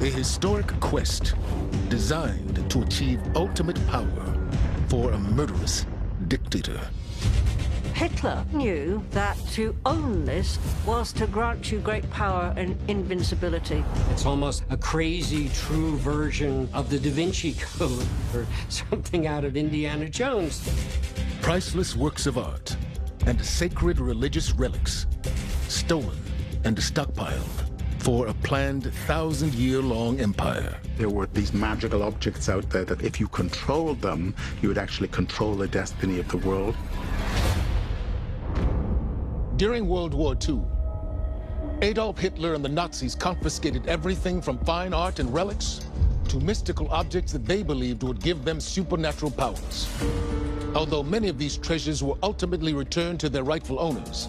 A historic quest designed to achieve ultimate power for a murderous dictator. Hitler knew that to own this was to grant you great power and invincibility. It's almost a crazy, true version of the Da Vinci Code or something out of Indiana Jones. Priceless works of art and sacred religious relics stolen and stockpiled for a planned 1,000-year-long empire. There were these magical objects out there that if you controlled them, you would actually control the destiny of the world. During World War II, Adolf Hitler and the Nazis confiscated everything from fine art and relics to mystical objects that they believed would give them supernatural powers. Although many of these treasures were ultimately returned to their rightful owners,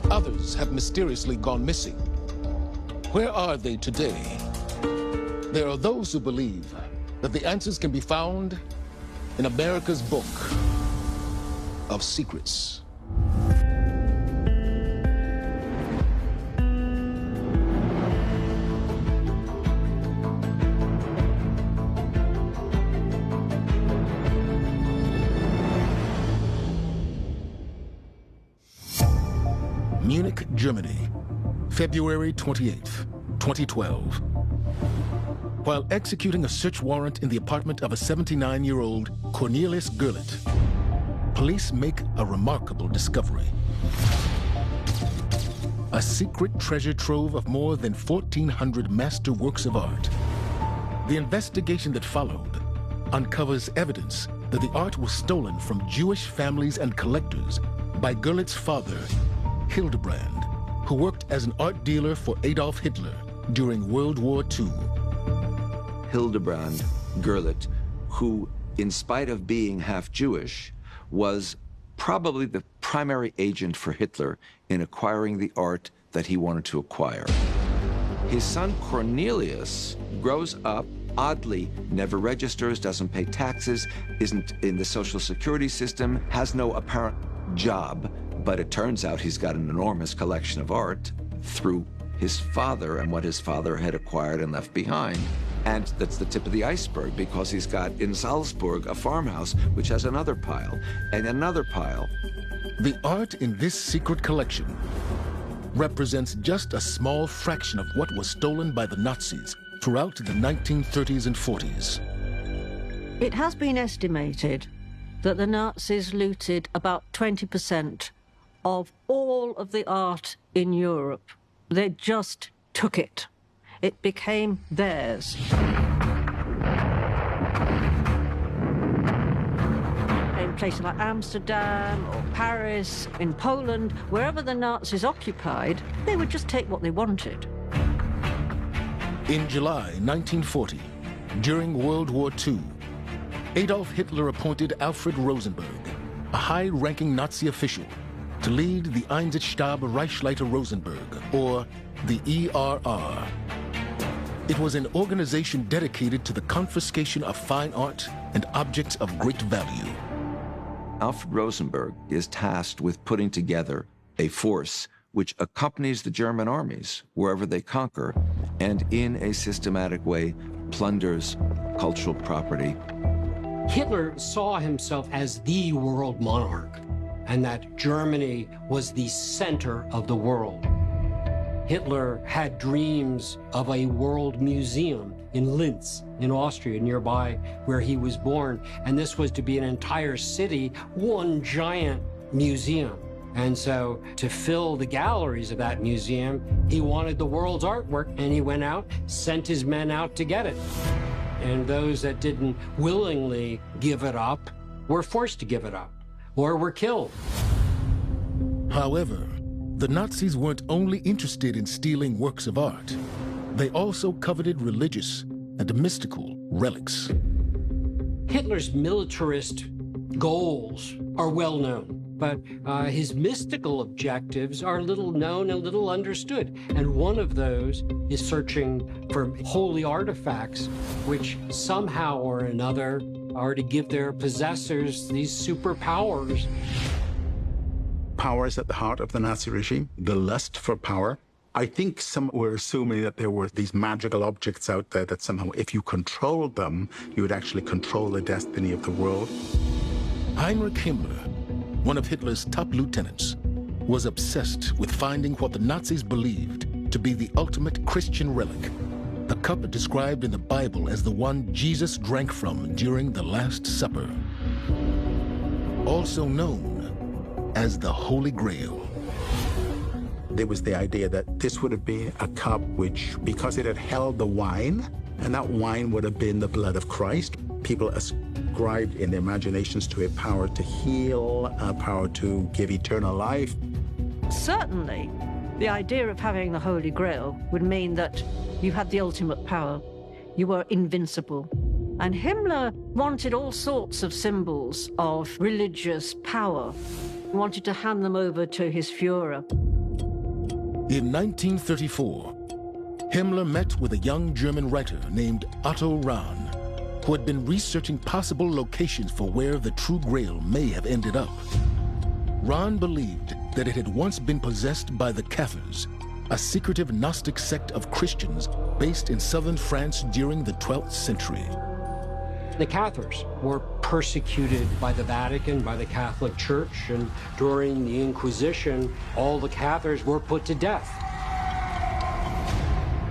others have mysteriously gone missing. Where are they today? There are those who believe that the answers can be found in America's book of secrets. Munich, Germany, February 28th, 2012. While executing a search warrant in the apartment of a 79-year-old Cornelius Gurlitt, police make a remarkable discovery. A secret treasure trove of more than 1,400 master works of art. The investigation that followed uncovers evidence that the art was stolen from Jewish families and collectors by Gurlitt's father, Hildebrand, who worked as an art dealer for Adolf Hitler during World War II. Hildebrand Gurlitt, who, in spite of being half Jewish, was probably the primary agent for Hitler in acquiring the art that he wanted to acquire. His son Cornelius grows up, oddly, never registers, doesn't pay taxes, isn't in the Social Security system, has no apparent job, but it turns out he's got an enormous collection of art through his father and what his father had acquired and left behind. And that's the tip of the iceberg, because he's got in Salzburg a farmhouse which has another pile and another pile. The art in this secret collection represents just a small fraction of what was stolen by the Nazis throughout the 1930s and 40s. It has been estimated that the Nazis looted about 20% of all of the art in Europe. They just took it. It became theirs. In places like Amsterdam or Paris, in Poland, wherever the Nazis occupied, they would just take what they wanted. In July 1940, during World War II, Adolf Hitler appointed Alfred Rosenberg, a high-ranking Nazi official, to lead the Einsatzstab Reichsleiter Rosenberg, or the ERR. It was an organization dedicated to the confiscation of fine art and objects of great value. Alfred Rosenberg is tasked with putting together a force which accompanies the German armies wherever they conquer, and in a systematic way plunders cultural property. Hitler saw himself as the world monarch, and that Germany was the center of the world. Hitler had dreams of a world museum in Linz, in Austria, nearby where he was born, and this was to be an entire city, one giant museum. And so, to fill the galleries of that museum, he wanted the world's artwork, and he went out, sent his men out to get it. And those that didn't willingly give it up were forced to give it up, or were killed. However, the Nazis weren't only interested in stealing works of art. They also coveted religious and mystical relics. Hitler's militarist goals are well known, but his mystical objectives are little known and little understood. And one of those is searching for holy artifacts, which somehow or another are to give their possessors these superpowers. Power is at the heart of the Nazi regime, the lust for power. I think some were assuming that there were these magical objects out there that somehow, if you controlled them, you would actually control the destiny of the world. Heinrich Himmler, one of Hitler's top lieutenants, was obsessed with finding what the Nazis believed to be the ultimate Christian relic, a cup described in the Bible as the one Jesus drank from during the Last Supper, also known as the Holy Grail. There was the idea that this would have been a cup which, because it had held the wine, and that wine would have been the blood of Christ, people ascribed in their imaginations to a power to heal, a power to give eternal life. Certainly, the idea of having the Holy Grail would mean that you had the ultimate power. You were invincible. And Himmler wanted all sorts of symbols of religious power. He wanted to hand them over to his Führer. In 1934, Himmler met with a young German writer named Otto Rahn, who had been researching possible locations for where the True Grail may have ended up. Rahn believed that it had once been possessed by the Cathars, a secretive Gnostic sect of Christians based in southern France during the 12th century. The Cathars were persecuted by the Vatican, by the Catholic Church, and during the Inquisition, all the Cathars were put to death.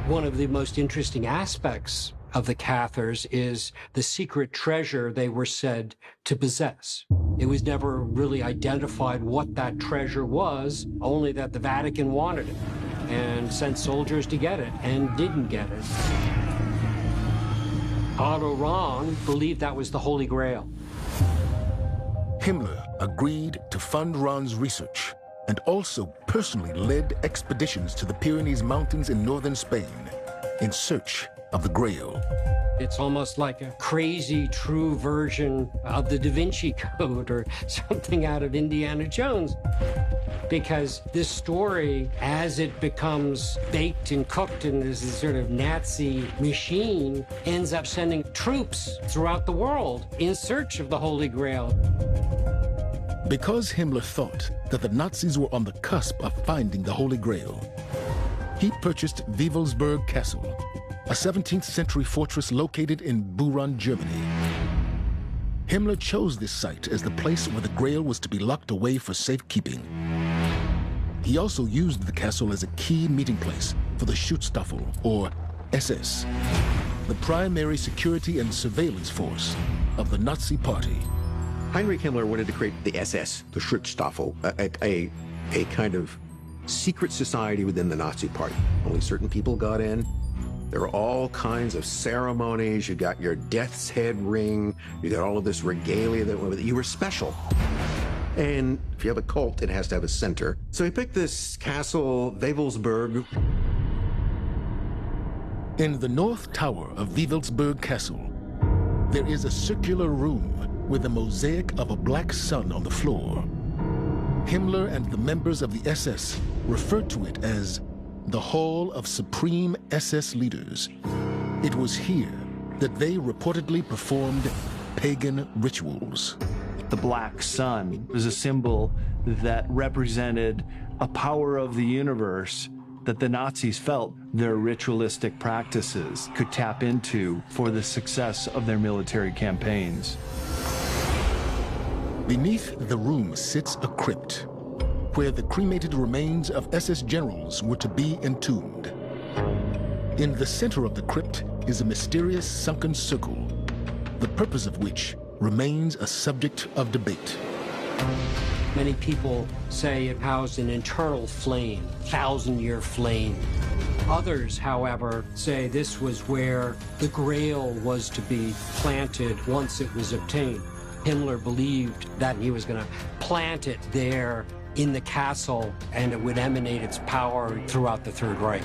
One of the most interesting aspects of the Cathars is the secret treasure they were said to possess. It was never really identified what that treasure was, only that the Vatican wanted it and sent soldiers to get it and didn't get it. Otto Rahn believed that was the Holy Grail. Himmler agreed to fund Rahn's research and also personally led expeditions to the Pyrenees Mountains in northern Spain in search of the Grail. It's almost like a crazy true version of the Da Vinci Code or something out of Indiana Jones. Because this story, as it becomes baked and cooked in this sort of Nazi machine, ends up sending troops throughout the world in search of the Holy Grail. Because Himmler thought that the Nazis were on the cusp of finding the Holy Grail, he purchased Wewelsburg Castle, a 17th century fortress located in Buran, Germany. Himmler chose this site as the place where the Grail was to be locked away for safekeeping. He also used the castle as a key meeting place for the Schutzstaffel, or SS, the primary security and surveillance force of the Nazi Party. Heinrich Himmler wanted to create the SS, the Schutzstaffel, a kind of secret society within the Nazi Party. Only certain people got in. There were all kinds of ceremonies. You got your death's head ring. You got all of this regalia that went with it. You were special. And if you have a cult, it has to have a center. So he picked this castle, Wewelsburg. In the north tower of Wewelsburg Castle, there is a circular room with a mosaic of a black sun on the floor. Himmler and the members of the SS referred to it as the Hall of Supreme SS Leaders. It was here that they reportedly performed pagan rituals. The black sun was a symbol that represented a power of the universe that the Nazis felt their ritualistic practices could tap into for the success of their military campaigns. Beneath the room sits a crypt, where the cremated remains of SS generals were to be entombed. In the center of the crypt is a mysterious sunken circle, the purpose of which remains a subject of debate. Many people say it housed an eternal flame, 1,000-year flame. Others, however, say this was where the Grail was to be planted once it was obtained. Himmler believed that he was going to plant it there in the castle, and it would emanate its power throughout the Third Reich.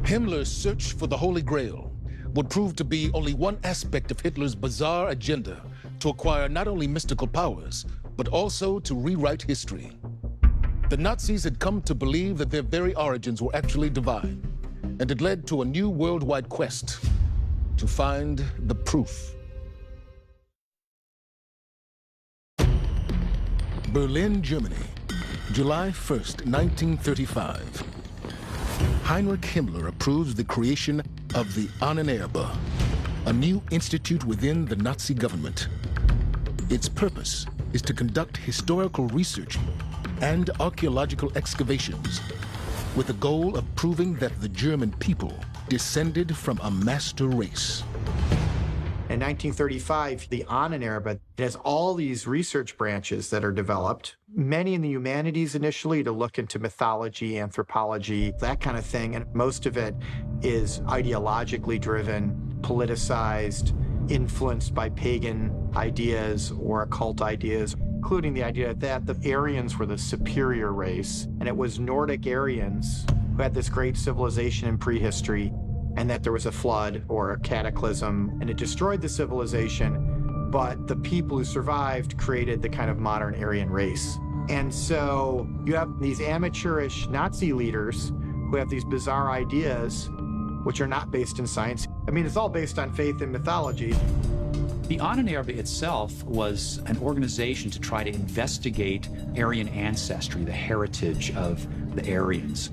Himmler's search for the Holy Grail would prove to be only one aspect of Hitler's bizarre agenda to acquire not only mystical powers, but also to rewrite history. The Nazis had come to believe that their very origins were actually divine, and it led to a new worldwide quest to find the proof. Berlin, Germany, July 1st, 1935. Heinrich Himmler approves the creation of the Ahnenerbe, a new institute within the Nazi government. Its purpose is to conduct historical research and archaeological excavations with the goal of proving that the German people descended from a master race. In 1935, the Ahnenerbe has all these research branches that are developed, many in the humanities initially to look into mythology, anthropology, that kind of thing, and most of it is ideologically driven, politicized, influenced by pagan ideas or occult ideas, including the idea that the Aryans were the superior race, and it was Nordic Aryans who had this great civilization in prehistory, and that there was a flood or a cataclysm, and it destroyed the civilization, but the people who survived created the kind of modern Aryan race. And so you have these amateurish Nazi leaders who have these bizarre ideas, which are not based in science. I mean, it's all based on faith and mythology. The Ahnenerbe itself was an organization to try to investigate Aryan ancestry, the heritage of the Aryans.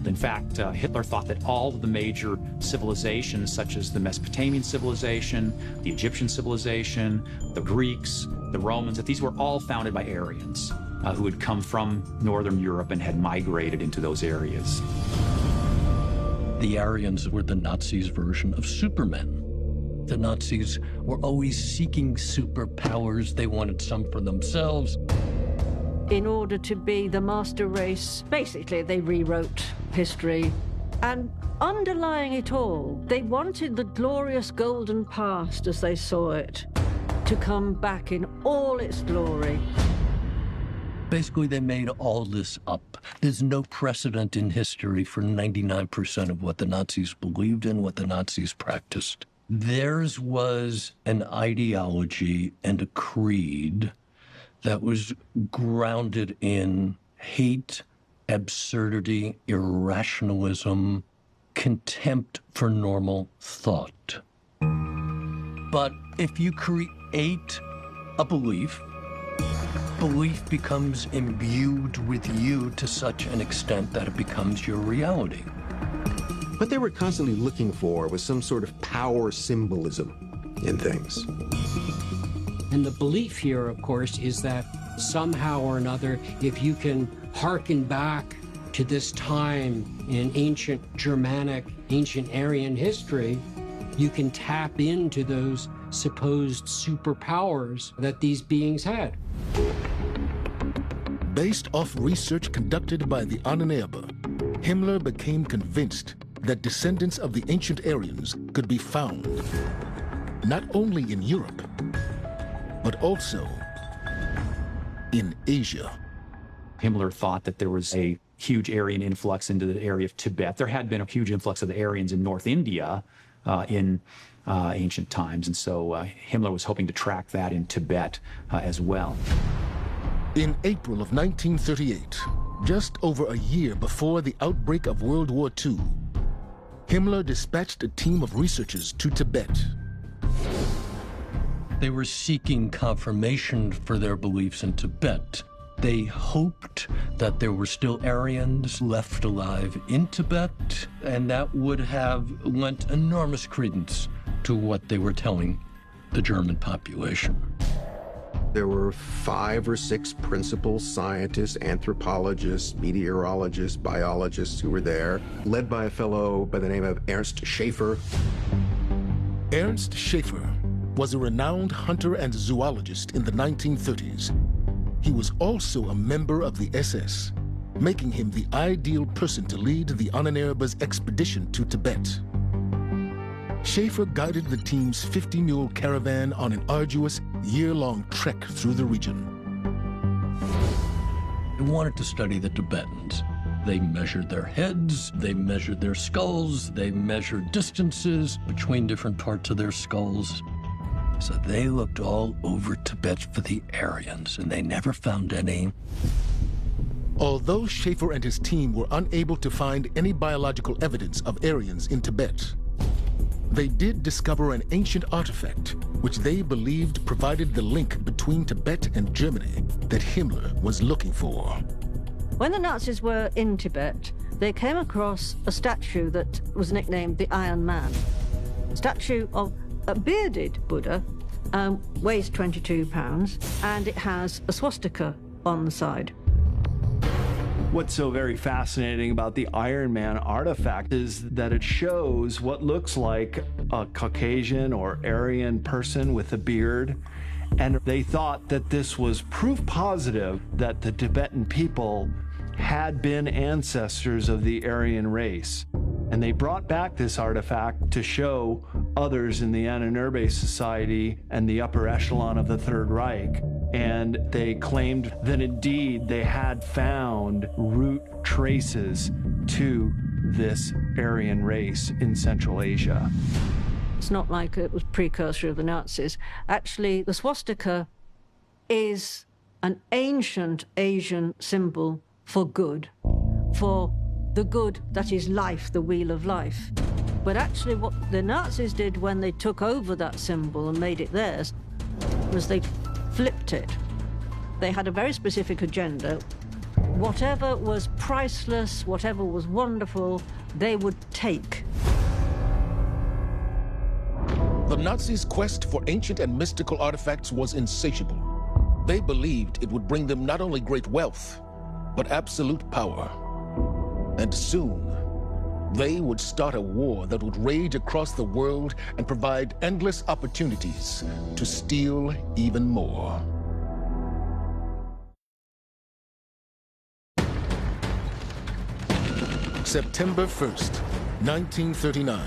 In fact, Hitler thought that all of the major civilizations, such as the Mesopotamian civilization, the Egyptian civilization, the Greeks, the Romans, that these were all founded by Aryans who had come from Northern Europe and had migrated into those areas. The Aryans were the Nazis' version of Supermen. The Nazis were always seeking superpowers. They wanted some for themselves. In order to be the master race, basically they rewrote history. And underlying it all, they wanted the glorious golden past as they saw it to come back in all its glory. Basically, they made all this up. There's no precedent in history for 99% of what the Nazis believed in, what the Nazis practiced. Theirs was an ideology and a creed that was grounded in hate, absurdity, irrationalism, contempt for normal thought. But if you create a belief, belief becomes imbued with you to such an extent that it becomes your reality. What they were constantly looking for was some sort of power symbolism in things. And the belief here, of course, is that somehow or another, if you can hearken back to this time in ancient Germanic, ancient Aryan history, you can tap into those supposed superpowers that these beings had. Based off research conducted by the Ahnenerbe, Himmler became convinced that descendants of the ancient Aryans could be found not only in Europe, but also in Asia. Himmler thought that there was a huge Aryan influx into the area of Tibet. There had been a huge influx of the Aryans in North India in ancient times, and so Himmler was hoping to track that in Tibet as well. In April of 1938, just over a year before the outbreak of World War II, Himmler dispatched a team of researchers to Tibet. They were seeking confirmation for their beliefs in Tibet. They hoped that there were still Aryans left alive in Tibet, and that would have lent enormous credence to what they were telling the German population. There were 5 or 6 principal scientists, anthropologists, meteorologists, biologists who were there, led by a fellow by the name of Ernst Schaefer. Ernst Schaefer was a renowned hunter and zoologist in the 1930s. He was also a member of the SS, making him the ideal person to lead the Ahnenerbe's expedition to Tibet. Schaefer guided the team's 50-mule caravan on an arduous, year-long trek through the region. They wanted to study the Tibetans. They measured their heads, they measured their skulls, they measured distances between different parts of their skulls. So they looked all over Tibet for the Aryans, and they never found any. Although Schaefer and his team were unable to find any biological evidence of Aryans in Tibet, they did discover an ancient artifact which they believed provided the link between Tibet and Germany that Himmler was looking for. When the Nazis were in Tibet, they came across a statue that was nicknamed the Iron Man. A statue of a bearded Buddha, weighs 22 pounds, and it has a swastika on the side. What's so very fascinating about the Iron Man artifact is that it shows what looks like a Caucasian or Aryan person with a beard. And they thought that this was proof positive that the Tibetan people had been ancestors of the Aryan race. And they brought back this artifact to show others in the Aninurbe society and the upper echelon of the Third Reich. And they claimed that indeed they had found root traces to this Aryan race in Central Asia. It's not like it was precursor of the Nazis. Actually, the swastika is an ancient Asian symbol for good, for the good that is life, the wheel of life. But actually what the Nazis did when they took over that symbol and made it theirs was they flipped it. They had a very specific agenda. Whatever was priceless, whatever was wonderful, they would take. The Nazis' quest for ancient and mystical artifacts was insatiable. They believed it would bring them not only great wealth, but absolute power. And soon, they would start a war that would rage across the world and provide endless opportunities to steal even more. September 1st, 1939.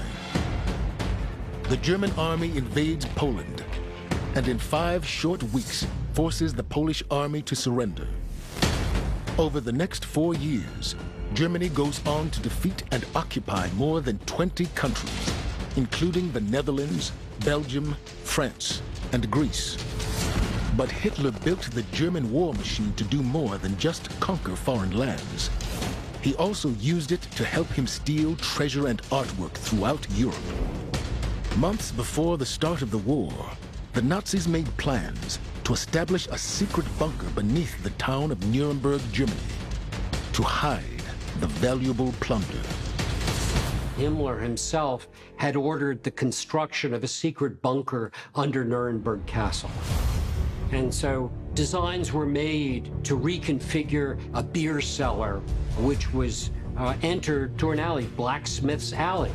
The German army invades Poland, and in 5 short weeks forces the Polish army to surrender. Over the next 4 years, Germany goes on to defeat and occupy more than 20 countries, including the Netherlands, Belgium, France, and Greece. But Hitler built the German war machine to do more than just conquer foreign lands. He also used it to help him steal treasure and artwork throughout Europe. Months before the start of the war, the Nazis made plans to establish a secret bunker beneath the town of Nuremberg, Germany, to hide the valuable plunder. Himmler himself had ordered the construction of a secret bunker under Nuremberg Castle. And so designs were made to reconfigure a beer cellar, which was entered through an alley, Blacksmith's Alley.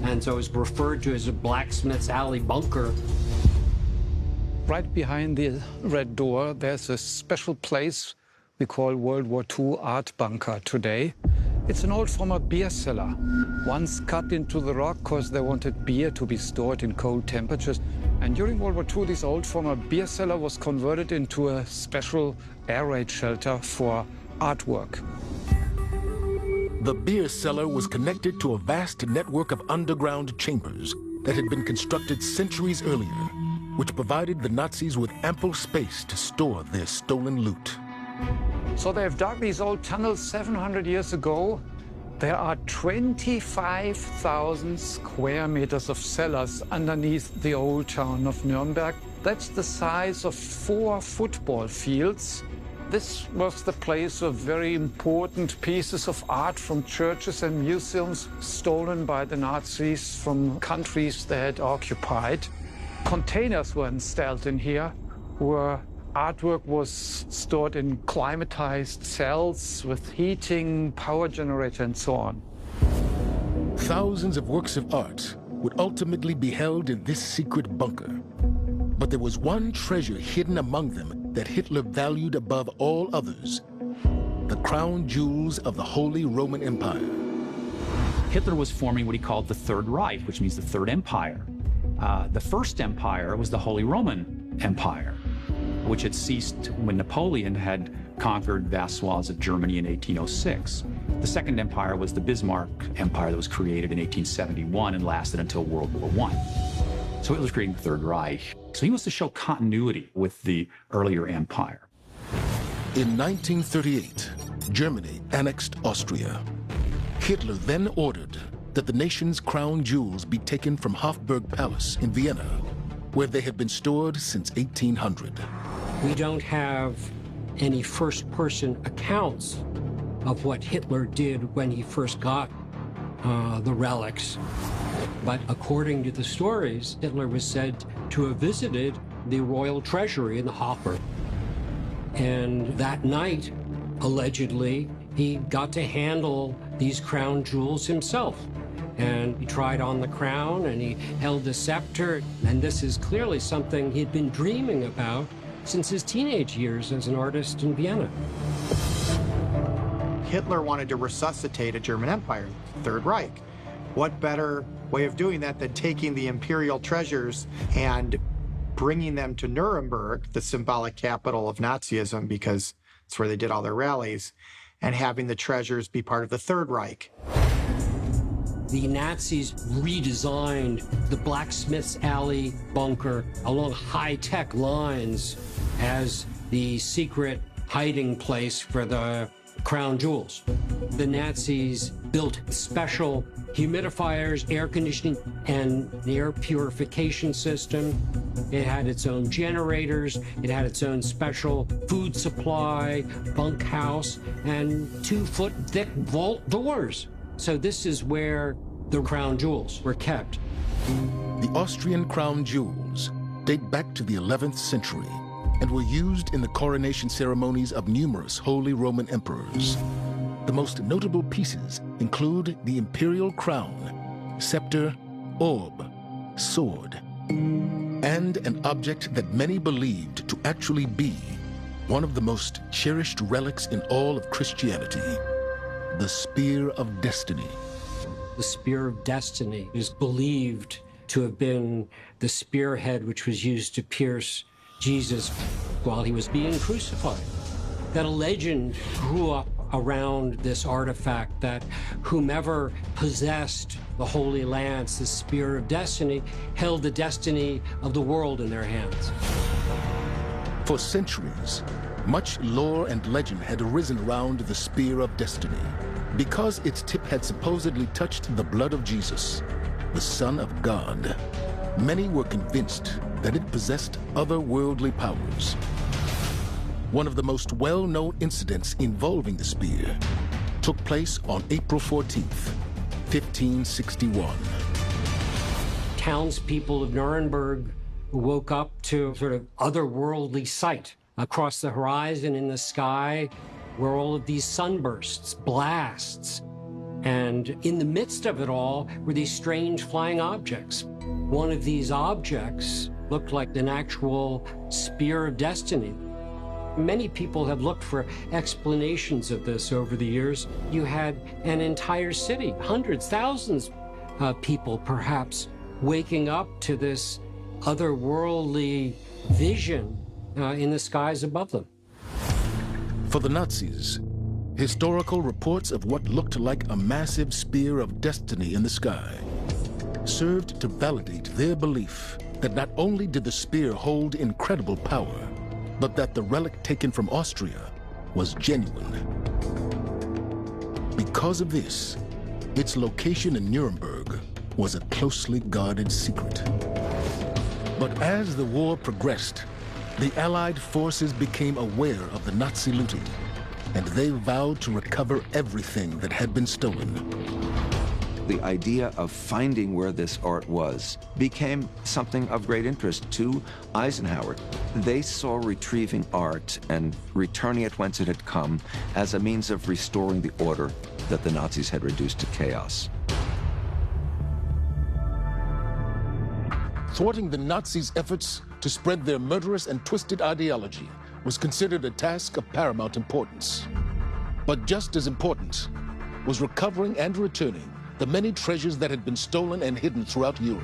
And so it was referred to as a Blacksmith's Alley bunker. Right behind the red door, there's a special place we call World War II Art Bunker today. It's an old former beer cellar, once cut into the rock because they wanted beer to be stored in cold temperatures. And during World War II, this old former beer cellar was converted into a special air raid shelter for artwork. The beer cellar was connected to a vast network of underground chambers that had been constructed centuries earlier, which provided the Nazis with ample space to store their stolen loot. So they've dug these old tunnels 700 years ago. There are 25,000 square meters of cellars underneath the old town of Nuremberg. That's the size of 4 football fields. This was the place of very important pieces of art from churches and museums stolen by the Nazis from countries they had occupied. Containers were installed in here where artwork was stored in climatized cells with heating, power generator, and so on. Thousands of works of art would ultimately be held in this secret bunker. But there was one treasure hidden among them that Hitler valued above all others: the crown jewels of the Holy Roman Empire. Hitler was forming what he called the Third Reich, which means the Third Empire. The First Empire was the Holy Roman Empire, which had ceased when Napoleon had conquered vast swaths of Germany in 1806. The Second Empire was the Bismarck Empire that was created in 1871 and lasted until World War I. So Hitler was creating the Third Reich. So he wants to show continuity with the earlier empire. In 1938, Germany annexed Austria. Hitler then ordered that the nation's crown jewels be taken from Hofburg Palace in Vienna, where they had been stored since 1800. We don't have any first-person accounts of what Hitler did when he first got the relics. But according to the stories, Hitler was said to have visited the royal treasury in the Hopper. And that night, allegedly, he got to handle these crown jewels himself. And he tried on the crown and he held the scepter. And this is clearly something he'd been dreaming about since his teenage years as an artist in Vienna. Hitler wanted to resuscitate a German empire, the Third Reich. What better way of doing that than taking the imperial treasures and bringing them to Nuremberg, the symbolic capital of Nazism, because it's where they did all their rallies, and having the treasures be part of the Third Reich. The Nazis redesigned the Blacksmith's Alley bunker along high-tech lines as the secret hiding place for the crown jewels. The Nazis built special humidifiers, air conditioning, and an air purification system. It had its own generators. It had its own special food supply, bunkhouse, and 2-foot thick vault doors. So this is where the crown jewels were kept. The Austrian crown jewels date back to the 11th century and were used in the coronation ceremonies of numerous Holy Roman emperors. The most notable pieces include the imperial crown, scepter, orb, sword, and an object that many believed to actually be one of the most cherished relics in all of Christianity, the Spear of Destiny. The Spear of Destiny is believed to have been the spearhead which was used to pierce Jesus while he was being crucified. That a legend grew up around this artifact that whomever possessed the Holy Lance, the Spear of Destiny, held the destiny of the world in their hands. For centuries, much lore and legend had arisen around the Spear of Destiny because its tip had supposedly touched the blood of Jesus, the Son of God. Many were convinced that it possessed otherworldly powers. One of the most well-known incidents involving the spear took place on April 14th, 1561. Townspeople of Nuremberg woke up to a sort of otherworldly sight. Across the horizon in the sky were all of these sunbursts, blasts, and in the midst of it all were these strange flying objects. One of these objects looked like an actual Spear of Destiny. Many people have looked for explanations of this over the years. You had an entire city, hundreds, thousands of people perhaps, waking up to this otherworldly vision in the skies above them. For the Nazis, historical reports of what looked like a massive Spear of Destiny in the sky served to validate their belief that not only did the spear hold incredible power, but that the relic taken from Austria was genuine. Because of this, its location in Nuremberg was a closely guarded secret. But as the war progressed, the Allied forces became aware of the Nazi looting, and they vowed to recover everything that had been stolen. The idea of finding where this art was became something of great interest to Eisenhower. They saw retrieving art and returning it whence it had come as a means of restoring the order that the Nazis had reduced to chaos. Thwarting the Nazis' efforts to spread their murderous and twisted ideology was considered a task of paramount importance. But just as important was recovering and returning the many treasures that had been stolen and hidden throughout Europe.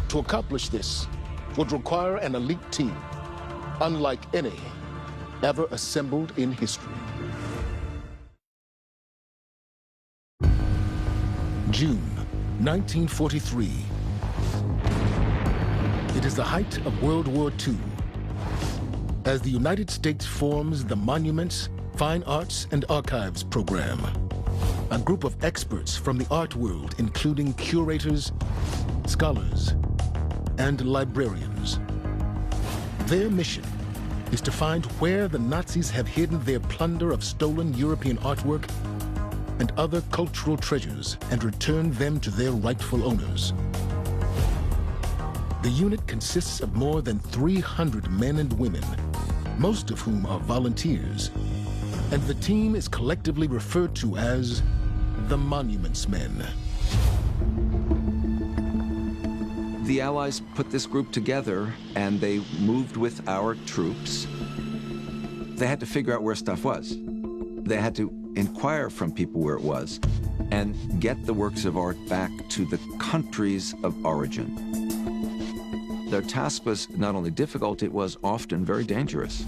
To accomplish this would require an elite team, unlike any ever assembled in history. June 1943. It is the height of World War II. As the United States forms the Monuments, Fine Arts, and Archives program, a group of experts from the art world, including curators, scholars, and librarians. Their mission is to find where the Nazis have hidden their plunder of stolen European artwork and other cultural treasures and return them to their rightful owners. The unit consists of more than 300 men and women, most of whom are volunteers, and the team is collectively referred to as the Monuments Men. The Allies put this group together and they moved with our troops. They had to figure out where stuff was. They had to inquire from people where it was and get the works of art back to the countries of origin. Their task was not only difficult, it was often very dangerous.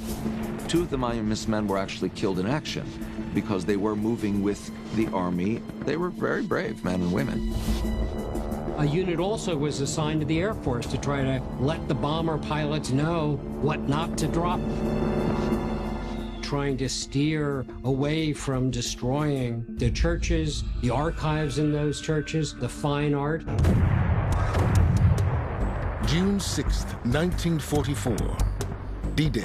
2 of the Monuments Men were actually killed in action because they were moving with the army. They were very brave men and women. A unit also was assigned to the Air Force to try to let the bomber pilots know what not to drop. Trying to steer away from destroying the churches, the archives in those churches, the fine art. June 6th, 1944, D-Day.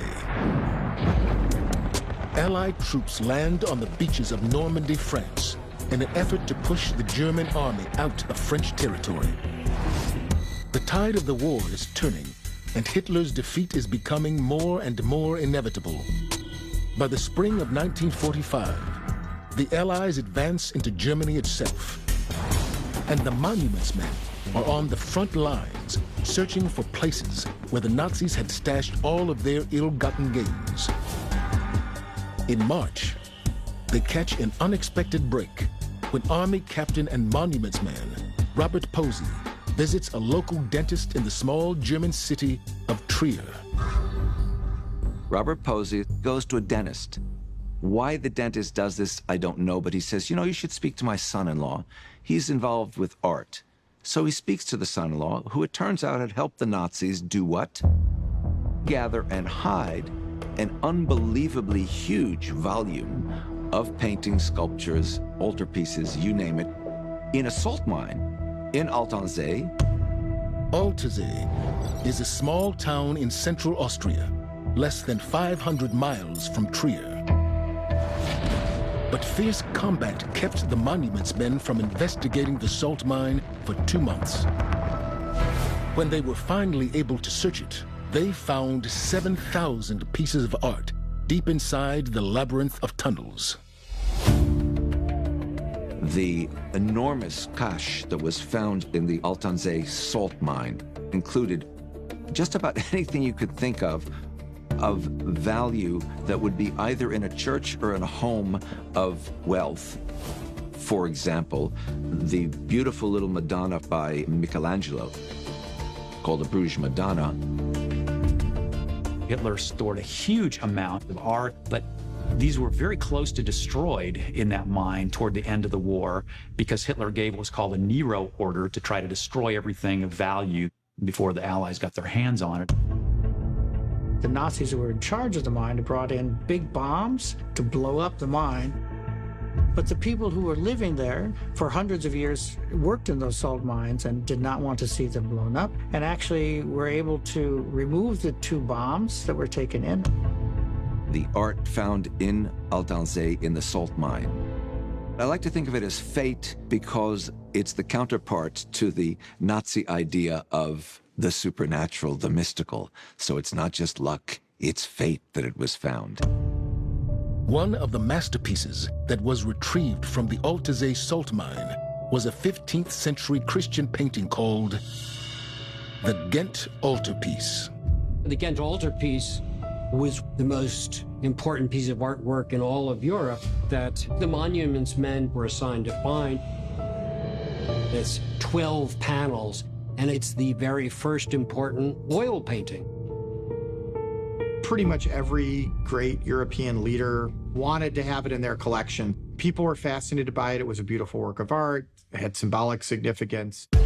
Allied troops land on the beaches of Normandy, France, in an effort to push the German army out of French territory. The tide of the war is turning, and Hitler's defeat is becoming more and more inevitable. By the spring of 1945, the Allies advance into Germany itself, and the Monuments Men are on the front lines, searching for places where the Nazis had stashed all of their ill-gotten gains. In March, they catch an unexpected break when Army Captain and Monuments Man Robert Posey visits a local dentist in the small German city of Trier. Robert Posey goes to a dentist. Why the dentist does this, I don't know, but he says, you know, you should speak to my son-in-law. He's involved with art. So he speaks to the son-in-law, who it turns out had helped the Nazis do what? Gather and hide an unbelievably huge volume of paintings, sculptures, altarpieces, you name it, in a salt mine in Altanzee. Altanzee is a small town in central Austria, less than 500 miles from Trier. But fierce combat kept the Monuments Men from investigating the salt mine for 2 months. When they were finally able to search it, they found 7,000 pieces of art deep inside the labyrinth of tunnels. The enormous cache that was found in the Altanzee salt mine included just about anything you could think of value that would be either in a church or in a home of wealth. For example, the beautiful little Madonna by Michelangelo, called the Bruges Madonna. Hitler stored a huge amount of art, but these were very close to destroyed in that mine toward the end of the war because Hitler gave what was called a Nero order to try to destroy everything of value before the Allies got their hands on it. The Nazis who were in charge of the mine brought in big bombs to blow up the mine. But the people who were living there for hundreds of years worked in those salt mines and did not want to see them blown up, and actually were able to remove the 2 bombs that were taken in. The art found in Altanzee in the salt mine. I like to think of it as fate because it's the counterpart to the Nazi idea of the supernatural, the mystical. So it's not just luck, it's fate that it was found. One of the masterpieces that was retrieved from the Altanzee salt mine was a 15th century Christian painting called the Ghent Altarpiece. The Ghent altarpiece was the most important piece of artwork in all of Europe that the Monuments Men were assigned to find. It's 12 panels, and it's the very first important oil painting. Pretty much every great European leader wanted to have it in their collection. People were fascinated by it. It was a beautiful work of art. It had symbolic significance. The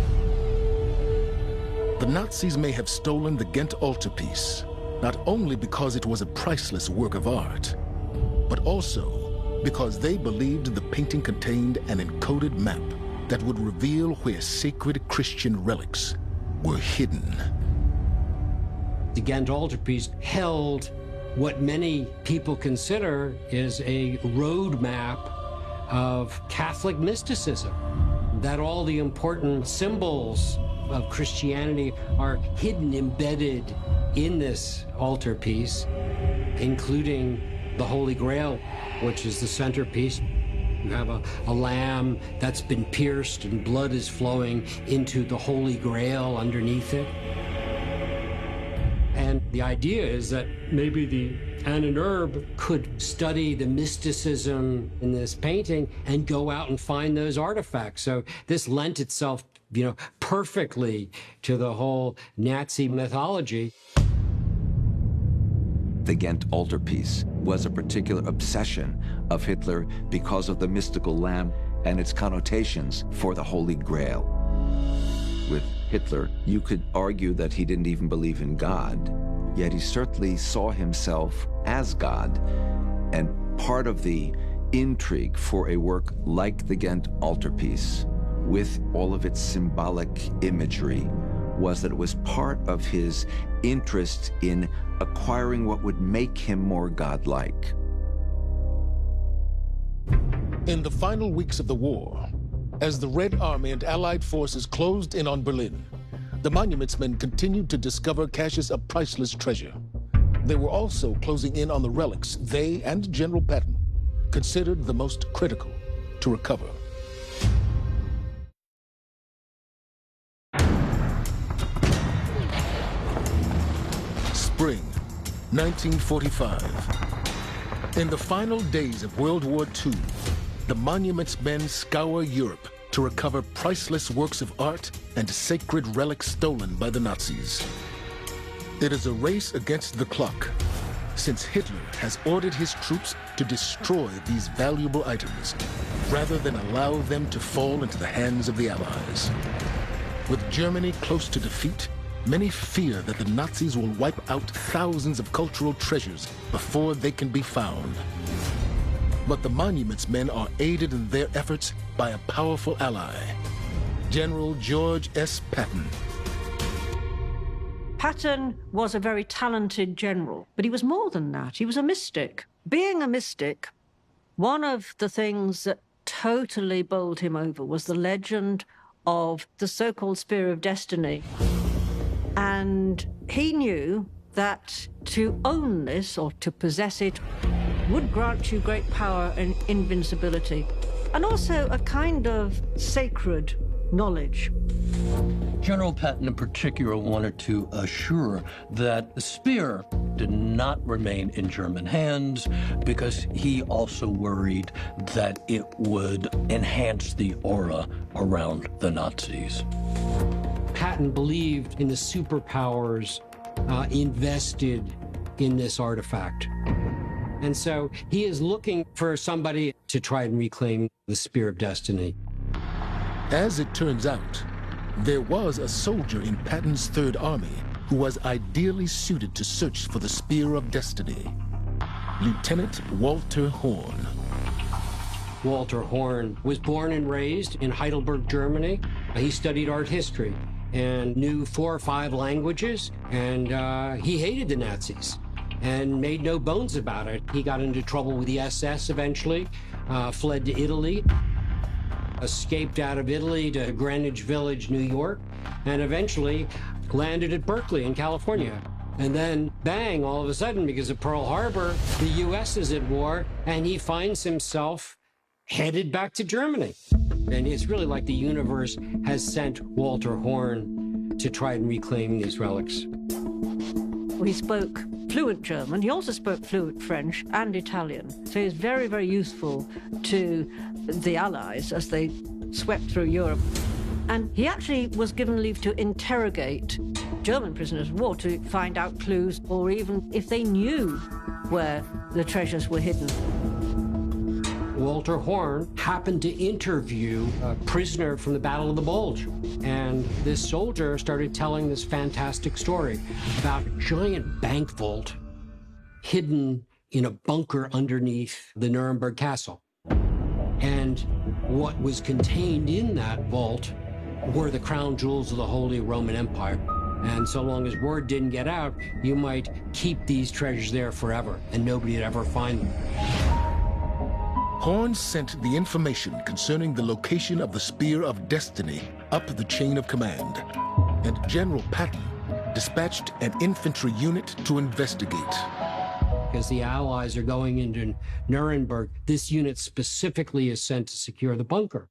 Nazis may have stolen the Ghent altarpiece, not only because it was a priceless work of art, but also because they believed the painting contained an encoded map that would reveal where sacred Christian relics were hidden. The Ghent altarpiece held what many people consider is a roadmap of Catholic mysticism, that all the important symbols of Christianity are hidden, embedded in this altarpiece, including the Holy Grail, which is the centerpiece. You have a lamb that's been pierced and blood is flowing into the Holy Grail underneath it. And the idea is that maybe the Anna Erb could study the mysticism in this painting and go out and find those artifacts. So this lent itself, perfectly to the whole Nazi mythology. The Ghent altarpiece was a particular obsession of Hitler because of the mystical lamb and its connotations for the Holy Grail. With Hitler, you could argue that he didn't even believe in God, yet he certainly saw himself as God. And part of the intrigue for a work like the Ghent altarpiece, with all of its symbolic imagery, was that it was part of his interest in acquiring what would make him more godlike. In the final weeks of the war, as the Red Army and Allied forces closed in on Berlin, the Monuments Men continued to discover caches of priceless treasure. They were also closing in on the relics they and General Patton considered the most critical to recover. Spring 1945. In the final days of World War II, the Monuments Men scour Europe to recover priceless works of art and sacred relics stolen by the Nazis. It is a race against the clock, since Hitler has ordered his troops to destroy these valuable items, rather than allow them to fall into the hands of the Allies. With Germany close to defeat, many fear that the Nazis will wipe out thousands of cultural treasures before they can be found. But the Monuments Men are aided in their efforts by a powerful ally, General George S. Patton. Patton was a very talented general, but he was more than that. He was a mystic. Being a mystic, one of the things that totally bowled him over was the legend of the so-called Spear of Destiny. And he knew that to own this, or to possess it, would grant you great power and invincibility, and also a kind of sacred knowledge. General Patton in particular wanted to assure that the spear did not remain in German hands, because he also worried that it would enhance the aura around the Nazis. Patton believed in the superpowers invested in this artifact. And so he is looking for somebody to try and reclaim the Spear of Destiny. As it turns out, there was a soldier in Patton's Third Army who was ideally suited to search for the Spear of Destiny, Lieutenant Walter Horn. Walter Horn was born and raised in Heidelberg, Germany. He studied art history and knew 4 or 5 languages, and he hated the Nazis and made no bones about it. He got into trouble with the SS eventually, fled to Italy, escaped out of Italy to Greenwich Village, New York, and eventually landed at Berkeley in California. And then, bang, all of a sudden, because of Pearl Harbor, the U.S. is at war, and he finds himself headed back to Germany. And it's really like the universe has sent Walter Horn to try and reclaim these relics. He spoke fluent German. He also spoke fluent French and Italian. So he was very, very useful to the Allies as they swept through Europe. And he actually was given leave to interrogate German prisoners of war to find out clues, or even if they knew where the treasures were hidden. Walter Horn happened to interview a prisoner from the Battle of the Bulge. And this soldier started telling this fantastic story about a giant bank vault hidden in a bunker underneath the Nuremberg Castle. And what was contained in that vault were the crown jewels of the Holy Roman Empire. And so long as word didn't get out, you might keep these treasures there forever, and nobody would ever find them. Horn sent the information concerning the location of the Spear of Destiny up the chain of command, and General Patton dispatched an infantry unit to investigate. As the Allies are going into Nuremberg, this unit specifically is sent to secure the bunker.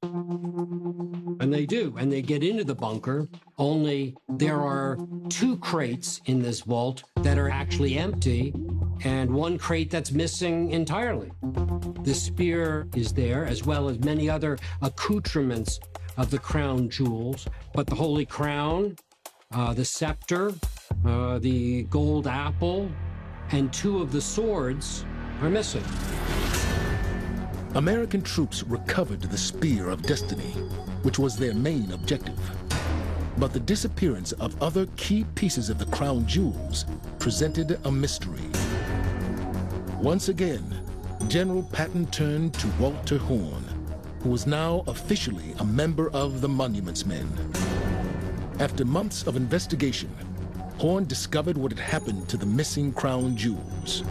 And they do, and they get into the bunker, only there are 2 crates in this vault that are actually empty, and 1 crate that's missing entirely. The spear is there, as well as many other accoutrements of the crown jewels, but the Holy Crown, the scepter, the gold apple, and 2 of the swords are missing. American troops recovered the Spear of Destiny, which was their main objective. But the disappearance of other key pieces of the crown jewels presented a mystery. Once again, General Patton turned to Walter Horn, who was now officially a member of the Monuments Men. After months of investigation, Horn discovered what had happened to the missing crown jewels.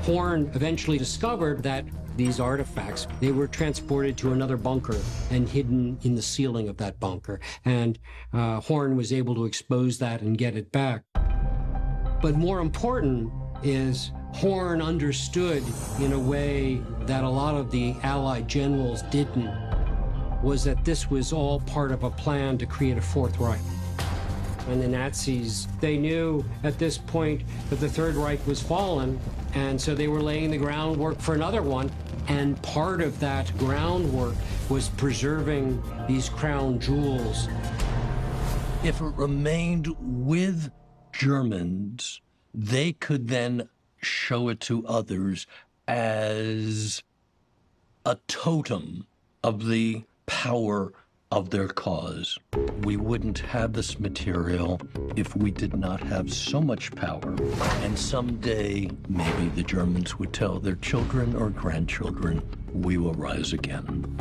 Horn eventually discovered that these artifacts, they were transported to another bunker and hidden in the ceiling of that bunker. And Horn was able to expose that and get it back. But more important is Horn understood in a way that a lot of the Allied generals didn't, was that this was all part of a plan to create a Fourth Reich. And the Nazis, they knew at this point that the Third Reich was fallen, and so they were laying the groundwork for another one. And part of that groundwork was preserving these crown jewels. If it remained with Germans, they could then show it to others as a totem of the power of their cause. We wouldn't have this material if we did not have so much power. And someday, maybe the Germans would tell their children or grandchildren, we will rise again.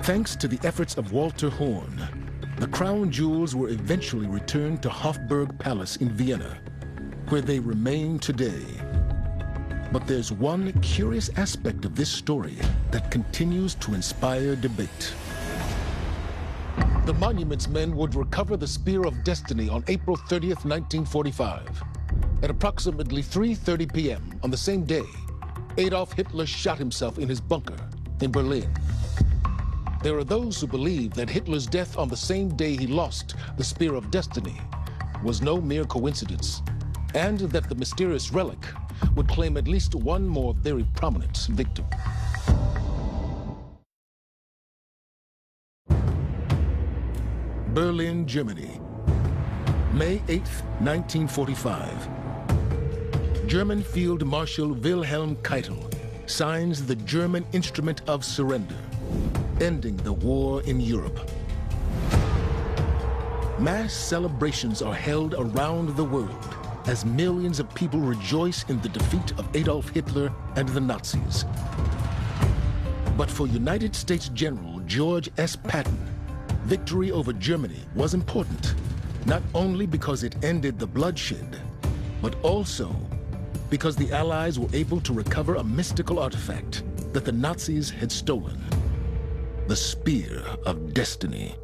Thanks to the efforts of Walter Horn, the crown jewels were eventually returned to Hofburg Palace in Vienna, where they remain today. But there's one curious aspect of this story that continues to inspire debate. The Monuments Men would recover the Spear of Destiny on April 30th, 1945. At approximately 3:30 p.m. on the same day, Adolf Hitler shot himself in his bunker in Berlin. There are those who believe that Hitler's death on the same day he lost the Spear of Destiny was no mere coincidence, and that the mysterious relic would claim at least one more very prominent victim. Berlin, Germany, May 8th, 1945. German Field Marshal Wilhelm Keitel signs the German Instrument of Surrender, ending the war in Europe. Mass celebrations are held around the world as millions of people rejoice in the defeat of Adolf Hitler and the Nazis. But for United States General George S. Patton, victory over Germany was important, not only because it ended the bloodshed, but also because the Allies were able to recover a mystical artifact that the Nazis had stolen, the Spear of Destiny.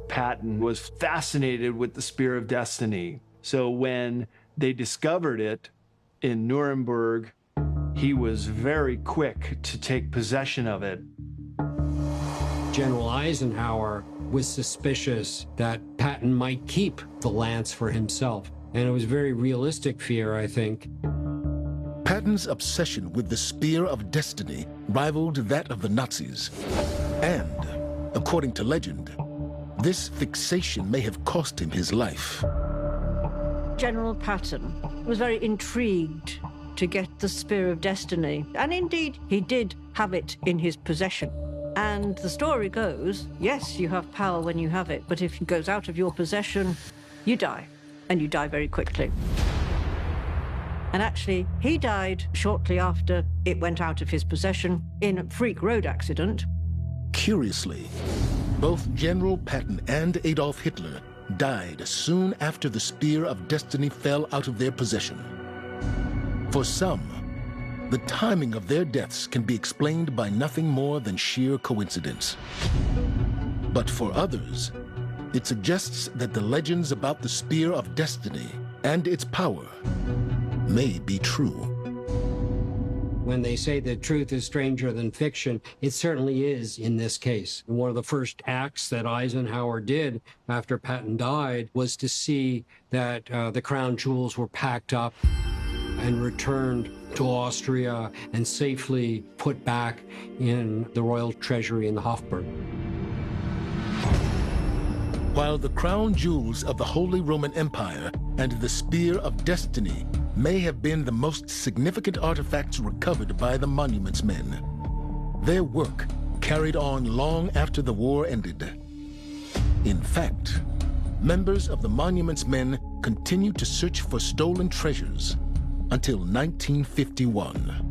Patton was fascinated with the Spear of Destiny. So when they discovered it in Nuremberg, he was very quick to take possession of it. General Eisenhower was suspicious that Patton might keep the lance for himself. And it was a very realistic fear, I think. Patton's obsession with the Spear of Destiny rivaled that of the Nazis. And, according to legend, this fixation may have cost him his life. General Patton was very intrigued to get the Spear of Destiny, and indeed he did have it in his possession. And the story goes, yes, you have power when you have it, but if it goes out of your possession, you die, and you die very quickly. And actually, he died shortly after it went out of his possession in a freak road accident. Curiously, both General Patton and Adolf Hitler died soon after the Spear of Destiny fell out of their possession. For some, the timing of their deaths can be explained by nothing more than sheer coincidence. But for others, it suggests that the legends about the Spear of Destiny and its power may be true. When they say that truth is stranger than fiction, it certainly is in this case. One of the first acts that Eisenhower did after Patton died was to see that the crown jewels were packed up and returned to Austria and safely put back in the royal treasury in the Hofburg. While the crown jewels of the Holy Roman Empire and the Spear of Destiny may have been the most significant artifacts recovered by the Monuments Men, their work carried on long after the war ended. In fact, members of the Monuments Men continued to search for stolen treasures until 1951.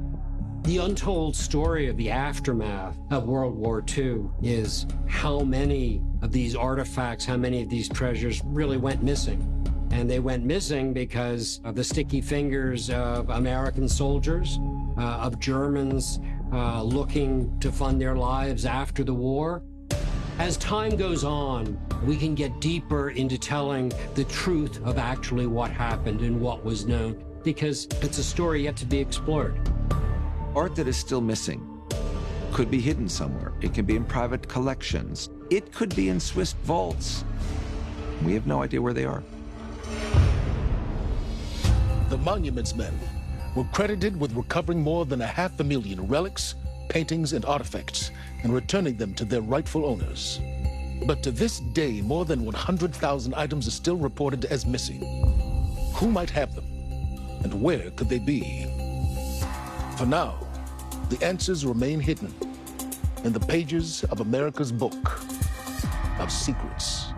The untold story of the aftermath of World War II is how many of these artifacts, how many of these treasures really went missing. And they went missing because of the sticky fingers of American soldiers, of Germans looking to fund their lives after the war. As time goes on, we can get deeper into telling the truth of actually what happened and what was known, because it's a story yet to be explored. Art that is still missing could be hidden somewhere. It can be in private collections. It could be in Swiss vaults. We have no idea where they are. The Monuments Men were credited with recovering more than 500,000 relics, paintings, and artifacts, and returning them to their rightful owners. But to this day, more than 100,000 items are still reported as missing. Who might have them? And where could they be? For now, the answers remain hidden in the pages of America's book of secrets.